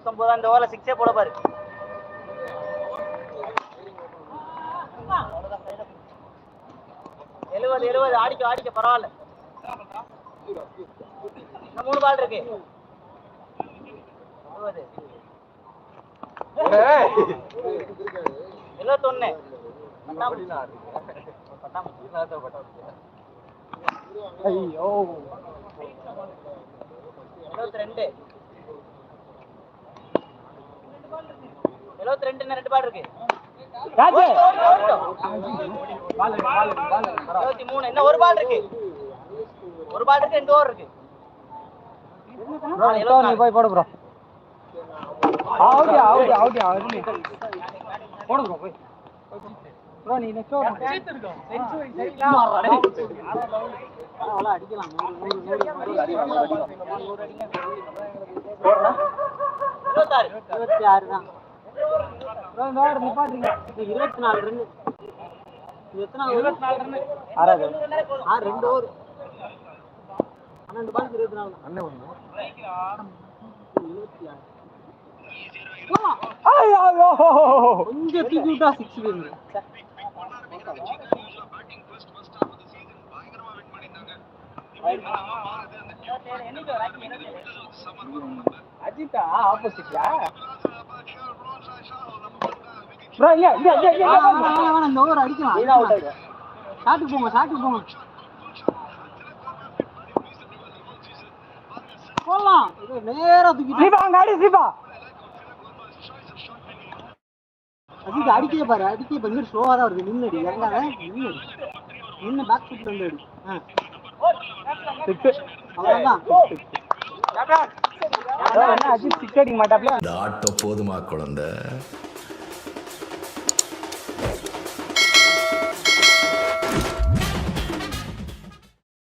19 அந்த ஓவர்ல 6 போட பாரு. 70 ஆடிக்க பரவாயில்ல. இன்னும் 3 பால் இருக்கு. 71 ஐயோ 72 2 பால் இருக்கு. 23 என்ன ஒரு பால் இருக்கு. 2 ஓவர் இருக்கு. நீ போய் போடு ப்ரோ. அவுட் போடு ப்ரோ போய். ப்ரோ நீ நெக்ஸ்ட் ஓவர் அடிக்கலாம். 26 தான். ப்ரோ இந்த ஓவர் நிப்பாட்றீங்க. 24 ரன். எத்தனை 24 ரன்? ஆறாவது. 2 ஓவர். 12 பால் 24 அண்ணே ஒண்ணு. 26. ஐயோ கொஞ்சம் தூக்கி விட்டா 6 போயிடுது. அஜிதா ஆப்போசிட்ல ப்ரோ இல்ல இந்த ஓவர் அடிக்கலாம். ஷாட்டுக்கு போங்க போலாம். இது நேரா தூக்கி சீபா அடி சீபா அஜித் அடிக்கே பாரு இங்க ஸ்லோவா தான் வருது. நின்னடி இறங்காத நின்னு பேக் ஃபுட் வந்து அடி. அவ்வளவுதான். அஜித் சிக்ஸ் அடிக்க மாட்டாப்ல. இந்த ஆட்டோ போதுமா குழந்தை?